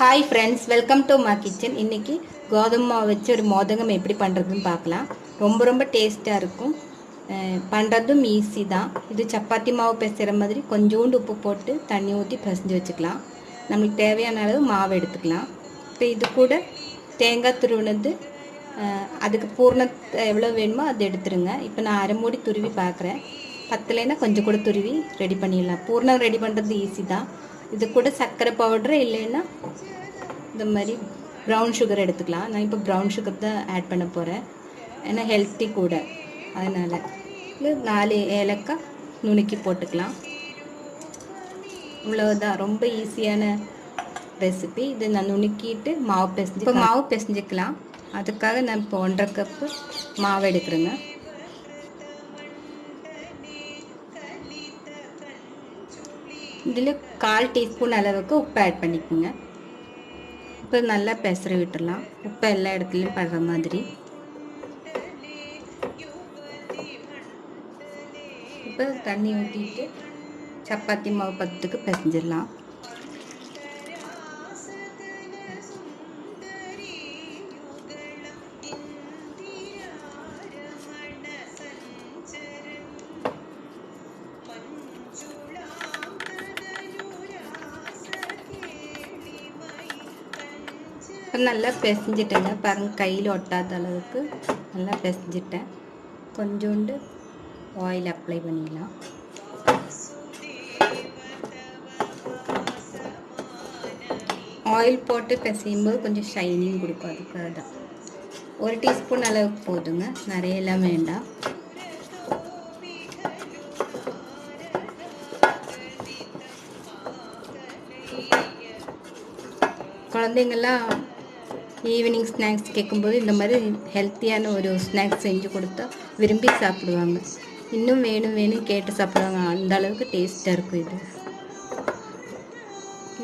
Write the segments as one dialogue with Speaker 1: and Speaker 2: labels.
Speaker 1: Hi friends, welcome to my kitchen. இன்றைக்கி கோதுமை மாவு வச்சு ஒரு மோதகம் எப்படி பண்ணுறதுன்னு பார்க்கலாம். ரொம்ப டேஸ்ட்டாக இருக்கும். பண்ணுறதும் ஈஸி தான். இது சப்பாத்தி மாவு பிசைகிற மாதிரி கொஞ்சோண்டு உப்பு போட்டு தண்ணி ஊற்றி பிசைஞ்சு வச்சுக்கலாம். நம்மளுக்கு தேவையான அளவு மாவு எடுத்துக்கலாம். இப்போ இது கூட தேங்காய் துருவினது, அதுக்கு பூர்ணம் எவ்வளோ வேணுமோ அது எடுத்துருங்க. இப்போ நான் அரை மூடி துருவி பார்க்குறேன். பத்தலைன்னா கொஞ்சம் கூட துருவி ரெடி பண்ணிடலாம். பூர்ணம் ரெடி பண்ணுறது ஈஸி தான். இது கூட சர்க்கரை பவுட்ரு இல்லைன்னா இந்த மாதிரி ப்ரௌன் சுகர் எடுத்துக்கலாம். நான் இப்போ ப்ரௌன் சுகர் தான் ஆட் பண்ண போகிறேன், ஏன்னா ஹெல்த்தி கூட. அதனால் 4 ஏலக்காய் நுணுக்கி போட்டுக்கலாம். இவ்வளோதான், ரொம்ப ஈஸியான ரெசிபி. இது நான் நுணுக்கிட்டு மாவு பிசைஞ்சு இப்போ மாவு பிசைஞ்சிக்கலாம். அதுக்காக நான் இப்போ 1.5 கப்பு மாவு எடுக்கிறேங்க. இதில் 1/4 டீஸ்பூன் அளவுக்கு உப்பு ஆட் பண்ணிக்கோங்க. இப்போ நல்லா பெசரி விட்டுடலாம், உப்பு எல்லா இடத்துலையும் படுற மாதிரி. இப்போ தண்ணி ஊற்றிட்டு சப்பாத்தி மாவு பதத்துக்கு பிசைஞ்சிடலாம். இப்போ நல்லா பிசைஞ்சிட்டேங்க. பாருங்கள், கையில் ஒட்டாத அளவுக்கு நல்லா பிசைஞ்சிட்டேன். கொஞ்சோண்டு ஆயில் அப்ளை பண்ணிடலாம். ஆயில் போட்டு பிசையும்போது கொஞ்சம் ஷைனிங் கொடுக்கும், அதுக்காக தான். 1 டீஸ்பூன் அளவுக்கு போதுங்க, நிறையெல்லாம் வேண்டாம். குழந்தைங்கள்லாம் ஈவினிங் ஸ்நாக்ஸ் கேட்கும்போது இந்த மாதிரி ஹெல்த்தியான ஒரு ஸ்நாக்ஸ் செஞ்சு கொடுத்தா விரும்பி சாப்பிடுவாங்க. இன்னும் வேணும் கேட்டு சாப்பிடுவாங்க. அந்த அளவுக்கு டேஸ்ட்டாக இருக்கும் இது.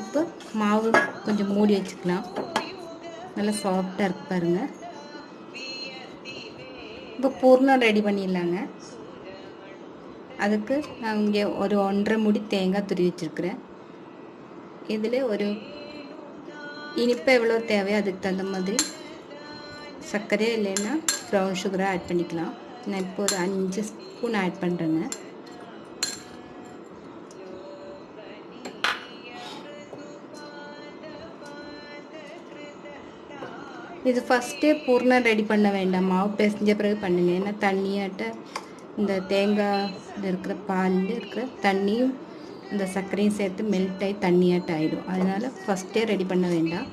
Speaker 1: இப்போ மாவு கொஞ்சம் மூடி வச்சுக்கலாம். நல்லா சாஃப்டாக இருக்கு பாருங்கள். இப்போ பூர்ணம் ரெடி பண்ணிடலாங்க. அதுக்கு நான் இங்கே ஒரு 1.5 மூடி தேங்காய் துருவி வச்சுருக்கிறேன். இதில் ஒரு இனிப்பு எவ்வளோ தேவையோ அதுக்கு தகுந்த மாதிரி சர்க்கரை இல்லைன்னா ப்ரௌன் சுகரை ஆட் பண்ணிக்கலாம். நான் இப்போ ஒரு 5 ஸ்பூன் ஆட் பண்ணுறேங்க. இது ஃபஸ்ட்டே பூர்ணம் ரெடி பண்ண வேண்டாம், மாவு பிசைஞ்ச பிறகு பண்ணுங்க. ஏன்னா தண்ணியாட்ட இந்த தேங்காயில் இருக்கிற பாலில் இருக்கிற தண்ணியும் இந்த சர்க்கரையும் சேர்த்து மெல்ட் ஆகி தண்ணியாட்ட ஆகிடும். அதனால் ஃபஸ்ட்டே ரெடி பண்ண வேண்டாம்.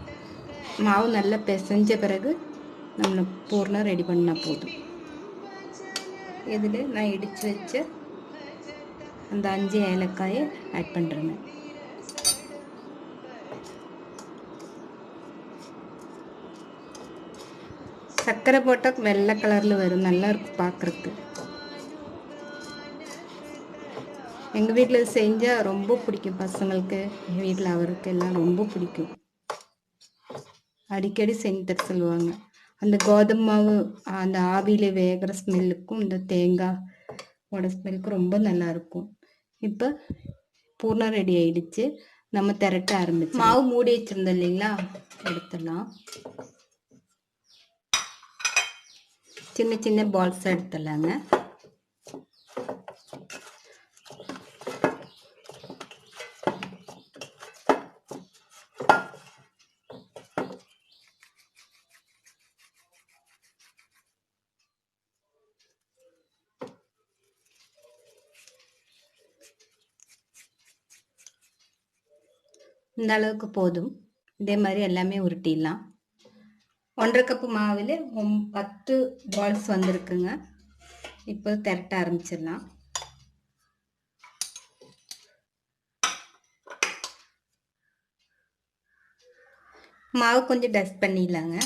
Speaker 1: மாவு நல்லா பிசைஞ்ச பிறகு நம்ம பூர்ணம் ரெடி பண்ணால் போதும். இதில் நான் இடித்து வச்ச அந்த 5 ஏலக்காயை ஆட் பண்ணுறேங்க. சர்க்கரை போட்டால் வெள்ளை கலரில் வரும், நல்லா இருக்கும் பார்க்குறதுக்கு. எங்கள் வீட்டில் செஞ்சால் ரொம்ப பிடிக்கும் பசங்களுக்கு, எங்கள் வீட்டில் அவருக்கு எல்லாம் ரொம்ப பிடிக்கும். அடிக்கடி செஞ்சு தர சொல்லுவாங்க. அந்த கோதுமை மாவு அந்த ஆவியில் வேகிற ஸ்மெல்லுக்கும் இந்த தேங்காயோட ஸ்மெல்லுக்கும் ரொம்ப நல்லாயிருக்கும். இப்போ பூர்ணம் ரெடி ஆயிடுச்சு. நம்ம திரட்ட ஆரம்பிச்சு மாவு மூடி வச்சுருந்தோம் இல்லைங்களா, எடுத்துடலாம். சின்ன சின்ன பால்ஸ் எடுத்துடலாங்க. இந்த அளவுக்கு போதும். இதே மாதிரி எல்லாமே உருட்டிடலாம். 1.5 கப்பு மாவில் 10 பால்ஸ் வந்திருக்குங்க. இப்போ திரட்ட ஆரம்பிச்சிடலாம். மாவு கொஞ்சம் டஸ்ட் பண்ணிடலாங்க.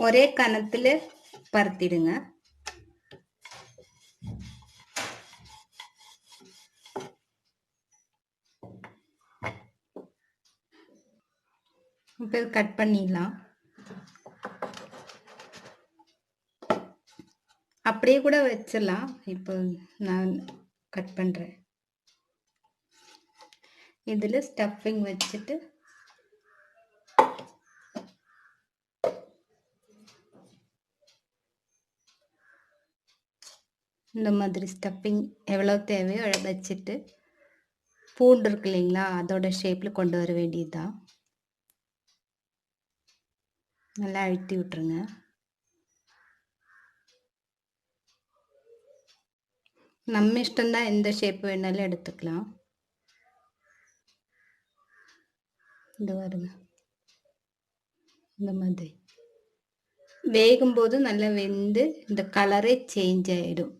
Speaker 1: ஒரே கணத்தில் பருத்திடுங்க. இப்போ கட் பண்ணிடலாம். அப்படியே கூட வச்சிடலாம். இப்போ நான் கட் பண்ணுறேன். இதில் ஸ்டஃபிங் வச்சுட்டு இந்த மாதிரி ஸ்டஃபிங் எவ்வளோ தேவையோ வச்சுட்டு பூண்டு இருக்கு இல்லைங்களா, அதோட ஷேப்பில் கொண்டு வர வேண்டியது தான். நல்லா அழுத்தி விட்டுருங்க. நம்ம இஷ்டம்தான், எந்த ஷேப் வேணாலும் எடுத்துக்கலாம். இந்த வருங்க, இந்த மாதிரி வேகும்போது நல்லா வெந்து இந்த கலரே சேஞ்ச் ஆகிடும்.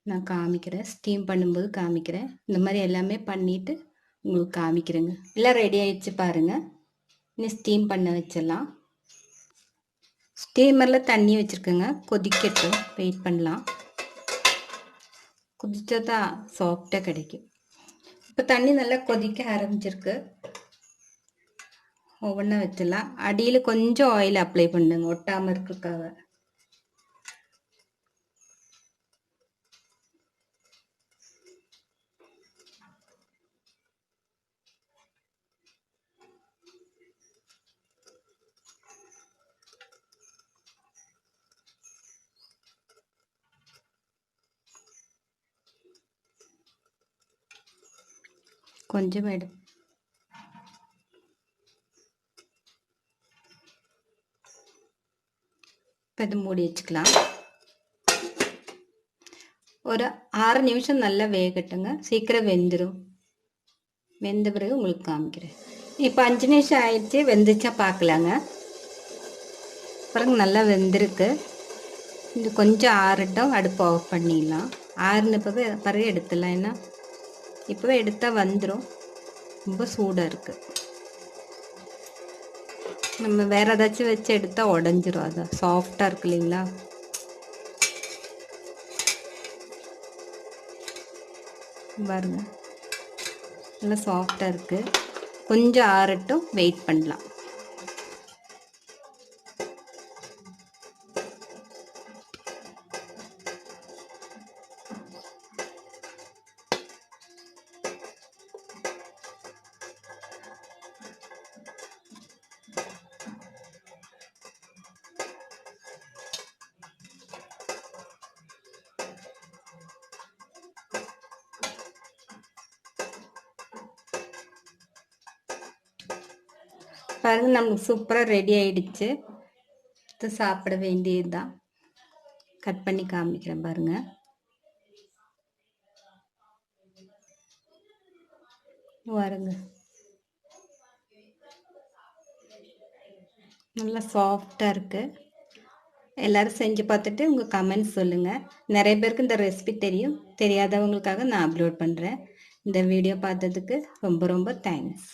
Speaker 1: நான் காமிக்கிறேன், ஸ்டீம் பண்ணும்போது காமிக்கிறேன். இந்த மாதிரி எல்லாமே பண்ணிவிட்டு உங்களுக்கு காமிக்கிறேங்க. எல்லாம் ரெடி ஆகிடுச்சு பாருங்கள். இனி ஸ்டீம் பண்ண வச்சிடலாம். ஸ்டீமரில் தண்ணி வச்சுருக்கேங்க, கொதிக்கட்டும், வெயிட் பண்ணலாம். கொதிச்சா தான் சாஃப்டாக கிடைக்கும். இப்போ தண்ணி நல்லா கொதிக்க ஆரம்பிச்சிருக்கு. ஒவ்வொன்றா வச்சிடலாம். அடியில் கொஞ்சம் ஆயில் அப்ளை பண்ணுங்க, ஒட்டாமல் இருக்கிறதுக்காக. கொஞ்சம் எடு, இப்போ இது மூடி வச்சுக்கலாம். ஒரு 6 நிமிஷம் நல்லா வேகட்டுங்க, சீக்கிரம் வெந்துடும். வெந்த பிறகு உங்களுக்கு காமிக்கிறேன். இப்போ 5 நிமிஷம் ஆயிடுச்சு, வெந்துச்சா பார்க்கலாங்க. பாருங்க, நல்லா வெந்திருக்கு. இது கொஞ்சம் ஆறட்டும், அடுப்பு ஆஃப் பண்ணிடலாம். ஆறுன பிறகு எடுத்துடலாம். ஏன்னா இப்போவே எடுத்தால் வந்துடும், ரொம்ப சூடாக இருக்குது. நம்ம வேறு ஏதாச்சும் வச்சு எடுத்தால் உடஞ்சிரும். அதான் சாஃப்டாக இருக்கு இல்லைங்களா. பாருங்க, நல்லா சாஃப்டாக இருக்குது. கொஞ்சம் ஆறட்டும், வெயிட் பண்ணலாம். பாருங்க, நமக்கு சூப்பராக ரெடி ஆயிடுச்சு. இது சாப்பிட வேண்டியது தான். கட் பண்ணி காமிக்கிறேன் பாருங்க. பாருங்க, நல்லா சாஃப்டாக இருக்குது. எல்லோரும் செஞ்சு பார்த்துட்டு உங்கள் கமெண்ட்ஸ் சொல்லுங்கள். நிறைய பேருக்கு இந்த ரெசிபி தெரியும், தெரியாதவங்களுக்காக நான் அப்லோட் பண்ணுறேன். இந்த வீடியோ பார்த்ததுக்கு ரொம்ப ரொம்ப தேங்க்ஸ்.